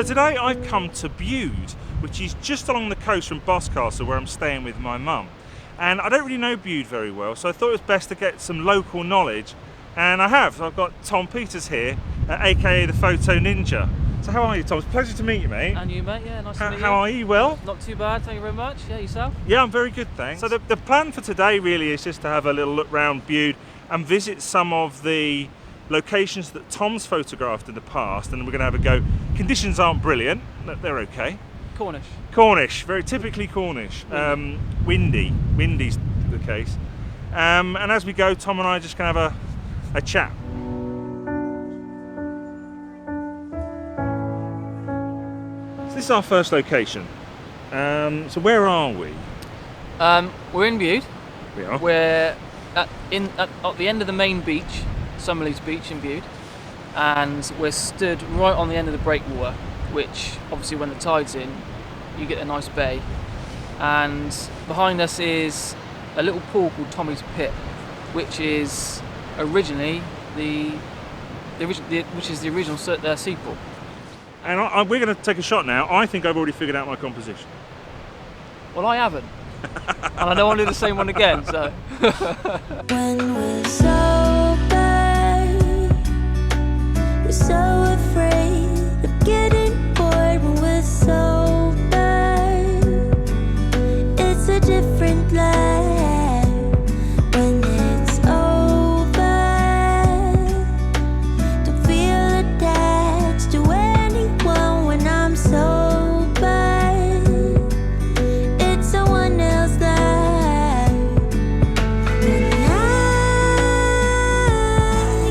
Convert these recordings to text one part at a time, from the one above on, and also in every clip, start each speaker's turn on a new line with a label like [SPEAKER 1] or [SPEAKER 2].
[SPEAKER 1] today I've come to Bude, which is just along the coast from Boscastle, where I'm staying with my mum. And I don't really know Bude very well, so I thought it was best to get some local knowledge. And I have. So I've got Tom Peters here, aka the PhotoNinja. So how are you, Tom? It's a pleasure to meet you, mate.
[SPEAKER 2] And you, mate. Yeah, nice to meet you.
[SPEAKER 1] How are you? Well?
[SPEAKER 2] Not too bad, thank you very much. Yeah, yourself?
[SPEAKER 1] Yeah, I'm very good, thanks. So the plan for today really is just to have a little look round Bude and visit some of the locations that Tom's photographed in the past, and we're going to have a go. Conditions aren't brilliant, they're okay.
[SPEAKER 2] Cornish.
[SPEAKER 1] Cornish, very typically Cornish. Windy's the case. And as we go, Tom and I are just going to have a chat. So this is our first location. So where are we?
[SPEAKER 2] We're in Bude.
[SPEAKER 1] We are.
[SPEAKER 2] We're at the end of the main beach, Summerleys Beach in Bude, and we're stood right on the end of the breakwater, which obviously when the tide's in, you get a nice bay. And behind us is a little pool called Tommy's Pit, which is originally the original sea pool.
[SPEAKER 1] And we're going to take a shot now. I think I've already figured out my composition.
[SPEAKER 2] Well, I haven't, and I don't want to do the same one again. So.
[SPEAKER 3] When we're sober, we're so afraid of getting bored. When we're sober, it's a different life. When it's over, don't feel attached to anyone. When I'm sober, it's someone else's life. And I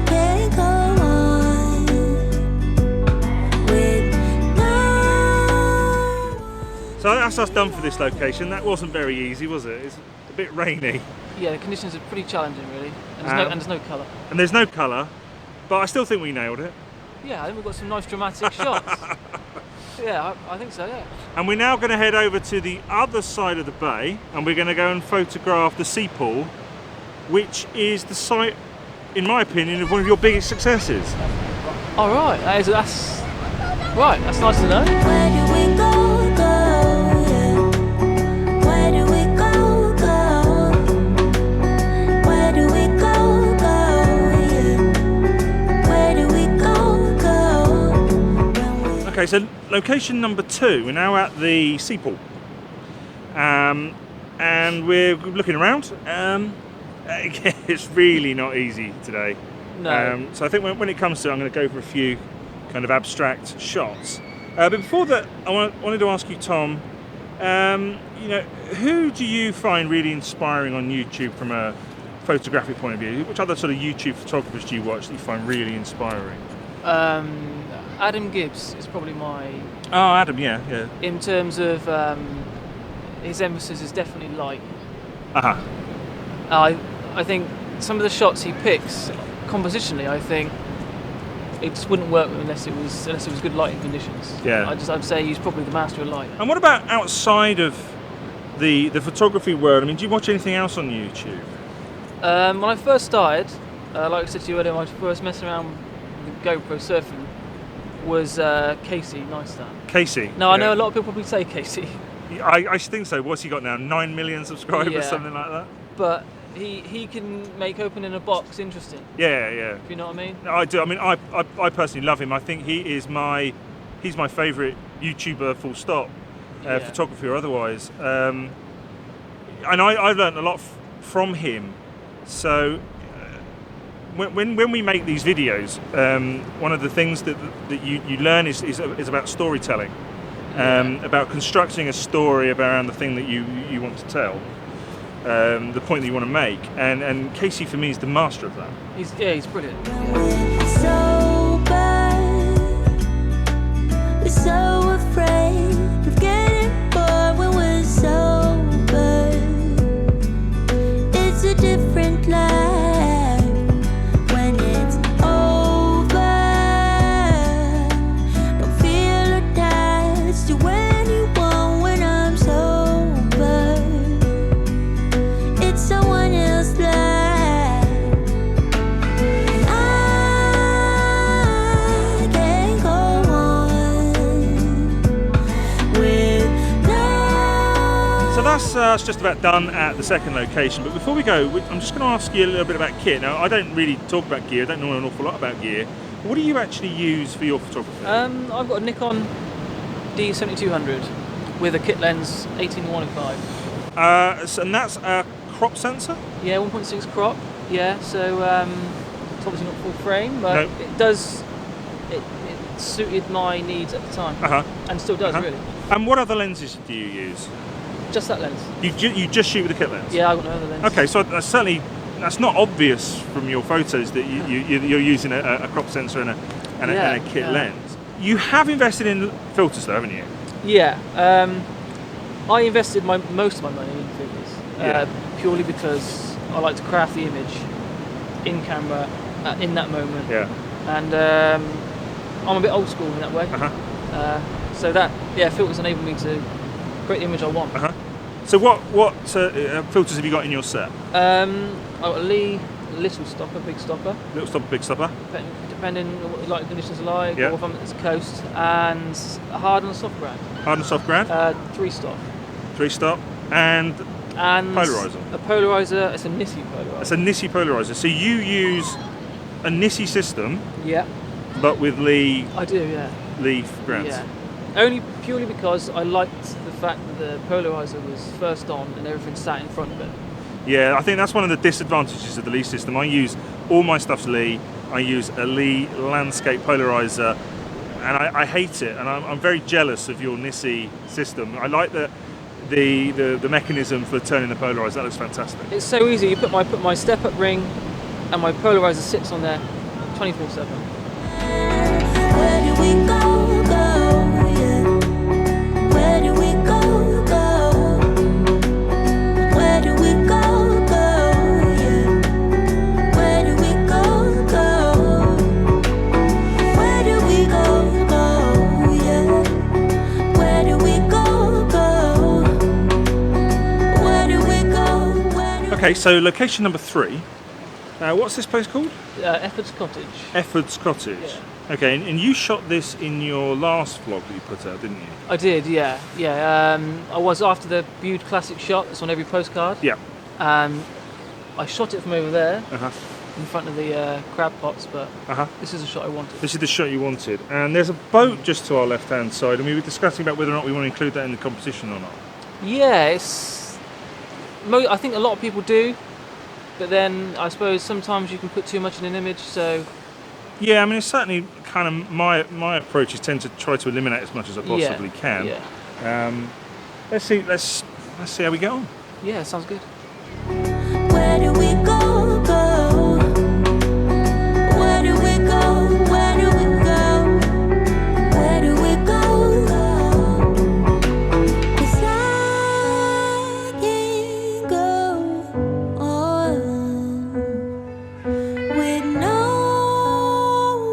[SPEAKER 3] can't go on with no.
[SPEAKER 1] So that's us done for this location. That wasn't very easy, was it? It's a bit rainy.
[SPEAKER 2] Yeah, the conditions are pretty challenging, really, and there's no colour.
[SPEAKER 1] And there's no colour, but I still think we nailed it.
[SPEAKER 2] Yeah, I think we've got some nice dramatic shots. Yeah, I think so. Yeah.
[SPEAKER 1] And we're now going to head over to the other side of the bay, and we're going to go and photograph the sea pool, which is the site, in my opinion, of one of your biggest successes.
[SPEAKER 2] All right, that's right. That's nice to know.
[SPEAKER 3] Where do we go, go? Yeah. Where do we go, go? Where do we go, go? Yeah. Where do we go, go?
[SPEAKER 1] Okay, so location number 2, we're now at the sea pool. And we're looking around. It's really not easy today.
[SPEAKER 2] No.
[SPEAKER 1] So I think when it comes to it, I'm going to go for a few kind of abstract shots. But before that, I wanted to ask you, Tom, who do you find really inspiring on YouTube from a photographic point of view? Which other sort of YouTube photographers do you watch that you find really inspiring?
[SPEAKER 2] Adam Gibbs is probably my.
[SPEAKER 1] Oh, Adam, yeah.
[SPEAKER 2] In terms of his emphasis is definitely light.
[SPEAKER 1] Uh-huh.
[SPEAKER 2] I think some of the shots he picks compositionally, I think it just wouldn't work unless it was good lighting conditions.
[SPEAKER 1] Yeah.
[SPEAKER 2] I'd say he's probably the master of light.
[SPEAKER 1] And what about outside of the photography world? I mean, do you watch anything else on YouTube?
[SPEAKER 2] When I first started, like I said to you earlier, when I was first messing around with the GoPro surfing was Casey Neistat.
[SPEAKER 1] Casey?
[SPEAKER 2] No, I know a lot of people probably say Casey.
[SPEAKER 1] I think so. What's he got now? 9 million subscribers,
[SPEAKER 2] Yeah.
[SPEAKER 1] something like that?
[SPEAKER 2] But he can make opening a box interesting.
[SPEAKER 1] Yeah.
[SPEAKER 2] If you know what I mean?
[SPEAKER 1] I do. I mean, I personally love him. I think he's my favourite YouTuber, full stop,
[SPEAKER 2] Yeah.
[SPEAKER 1] photography or otherwise. And I've learned a lot from him. So when we make these videos, one of the things that you learn is about storytelling, about constructing a story around the thing that you want to tell. The point that you want to make, and Casey for me is the master of that.
[SPEAKER 2] He's brilliant.
[SPEAKER 3] When we're sober, we're so afraid of getting bored. When we're sober, it's a different life. When it's over, don't feel attached to anyone. When I'm sober, it's someone else's life. And I
[SPEAKER 1] that's us just about done at the second location. But before we go, I'm just going to ask you a little bit about kit. Now, I don't really talk about gear. I don't know an awful lot about gear. What do you actually use for your photography?
[SPEAKER 2] I've got a Nikon D7200 with a kit lens 18-105.
[SPEAKER 1] And that's a crop sensor?
[SPEAKER 2] Yeah, 1.6 crop. Yeah, so it's obviously not full frame, but
[SPEAKER 1] No.
[SPEAKER 2] it does. It suited my needs at the time, and still does really.
[SPEAKER 1] And what other lenses do you use?
[SPEAKER 2] Just that lens.
[SPEAKER 1] You just shoot with a kit lens?
[SPEAKER 2] Yeah, I've got no other lens.
[SPEAKER 1] Okay, so that's not obvious from your photos that you're using a crop sensor and a kit lens. You have invested in filters though, haven't you?
[SPEAKER 2] Yeah. I invested most of my money in filters purely because I like to craft the image in camera in that moment.
[SPEAKER 1] Yeah.
[SPEAKER 2] And I'm a bit old school in that way. So filters enable me to create the image I want.
[SPEAKER 1] So what filters have you got in your set?
[SPEAKER 2] I've got a Lee little stopper, big stopper.
[SPEAKER 1] Little stopper, big stopper.
[SPEAKER 2] Depending on what the light conditions are like,
[SPEAKER 1] Yeah.
[SPEAKER 2] or if I'm at the coast, and a hard and a soft ground.
[SPEAKER 1] Hard and soft ground.
[SPEAKER 2] 3-stop.
[SPEAKER 1] 3-stop and polarizer.
[SPEAKER 2] A polarizer. It's a Nissi polarizer.
[SPEAKER 1] It's a Nissi polarizer. So you use a Nissi system,
[SPEAKER 2] Yeah,
[SPEAKER 1] but with Lee
[SPEAKER 2] I do. Yeah.
[SPEAKER 1] grounds.
[SPEAKER 2] Yeah. Only purely because I liked the fact that the polarizer was first on and everything sat in front of it.
[SPEAKER 1] Yeah, I think that's one of the disadvantages of the Lee system. I use all my stuff's Lee. I use a Lee landscape polarizer, and I hate it. And I'm very jealous of your Nissi system. I like the mechanism for turning the polarizer. That looks fantastic.
[SPEAKER 2] It's so easy. You put my step up ring, and my polarizer sits on there 24/7.
[SPEAKER 3] Where do we go, go, yeah? Where do we go, go? Where do we go, go, yeah? Where do we go, go? Where do we go, go, yeah? Where do we go, go? Where do we go?
[SPEAKER 1] Okay, so location number 3. What's this place called?
[SPEAKER 2] Efford's Cottage.
[SPEAKER 1] Efford's Cottage.
[SPEAKER 2] Yeah.
[SPEAKER 1] Okay, and you shot this in your last vlog that you put out, didn't you?
[SPEAKER 2] I did, yeah. I was after the Bude classic shot that's on every postcard.
[SPEAKER 1] Yeah.
[SPEAKER 2] I shot it from over there
[SPEAKER 1] Uh-huh.
[SPEAKER 2] in front of the crab pots, but this is a shot I wanted.
[SPEAKER 1] This is the shot you wanted. And there's a boat just to our left-hand side, and we were discussing about whether or not we want to include that in the composition or not.
[SPEAKER 2] Yeah, I think a lot of people do, but then I suppose sometimes you can put too much in an image, so...
[SPEAKER 1] Yeah, I mean, it's certainly kind of my approach is tend to try to eliminate as much as I possibly can.
[SPEAKER 2] Yeah.
[SPEAKER 1] Let's see how we get on.
[SPEAKER 2] Yeah, sounds good.
[SPEAKER 3] Where do we go, go? Where do we go? Where do we go? Where do we go, go? 'Cause I can't go on with no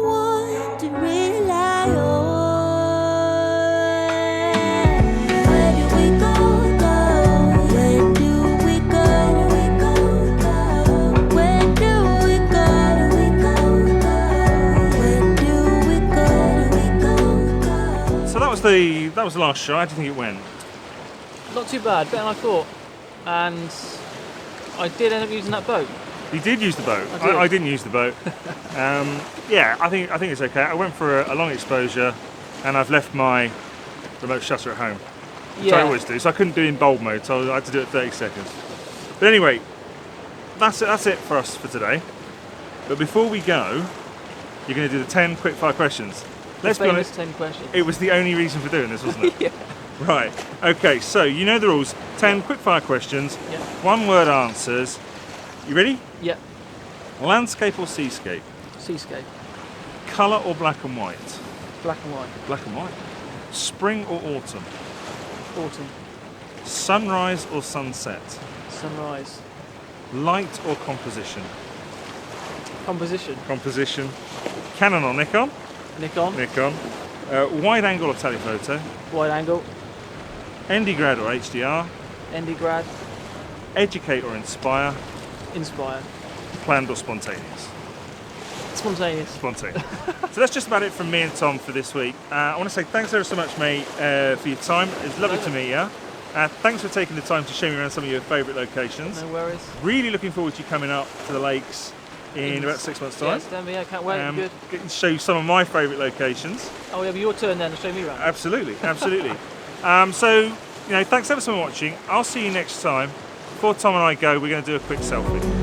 [SPEAKER 3] one to rely on. Where do we go, go? Where do we go, go? Where do we go, go? Where do we go, go?
[SPEAKER 1] So that was the last shot. How do you think it went?
[SPEAKER 2] Not too bad, better than I thought. And I did end up using that boat.
[SPEAKER 1] You did use the boat.
[SPEAKER 2] I did.
[SPEAKER 1] I didn't use the boat. Yeah, I think it's okay. I went for a long exposure, and I've left my remote shutter at home, which I always do. So I couldn't do it in bulb mode, so I had to do it 30 seconds. But anyway, that's it for us for today. But before we go, you're going to do the 10 quickfire questions. Let's be honest,
[SPEAKER 2] 10 questions.
[SPEAKER 1] it was the only reason for doing this, wasn't it?
[SPEAKER 2] Yeah.
[SPEAKER 1] Right. Okay, so you know the rules. 10 quickfire questions,
[SPEAKER 2] Yeah.
[SPEAKER 1] 1-word answers. You ready?
[SPEAKER 2] Yeah.
[SPEAKER 1] Landscape or seascape?
[SPEAKER 2] Seascape.
[SPEAKER 1] Colour or black and white?
[SPEAKER 2] Black and white.
[SPEAKER 1] Black and white. Spring or autumn?
[SPEAKER 2] Autumn.
[SPEAKER 1] Sunrise or sunset?
[SPEAKER 2] Sunrise.
[SPEAKER 1] Light or composition?
[SPEAKER 2] Composition.
[SPEAKER 1] Composition. Canon or Nikon?
[SPEAKER 2] Nikon.
[SPEAKER 1] Nikon. Wide angle or telephoto?
[SPEAKER 2] Wide angle.
[SPEAKER 1] ND grad or HDR?
[SPEAKER 2] ND grad.
[SPEAKER 1] Educate or inspire?
[SPEAKER 2] Inspire.
[SPEAKER 1] Planned or spontaneous?
[SPEAKER 2] Spontaneous.
[SPEAKER 1] Spontaneous. So that's just about it from me and Tom for this week. I want to say thanks ever so much, mate, for your time. It's lovely to meet you. Thanks for taking the time to show me around some of your favourite locations.
[SPEAKER 2] No worries.
[SPEAKER 1] Really looking forward to you coming up to the lakes in about 6 months' time.
[SPEAKER 2] Yes, yeah, can't wait. Good.
[SPEAKER 1] Get to show you some of my favourite locations.
[SPEAKER 2] Oh, it'll be your turn then to show me around.
[SPEAKER 1] Absolutely, absolutely. So, thanks ever so much for watching. I'll see you next time. Before Tom and I go, we're going to do a quick selfie.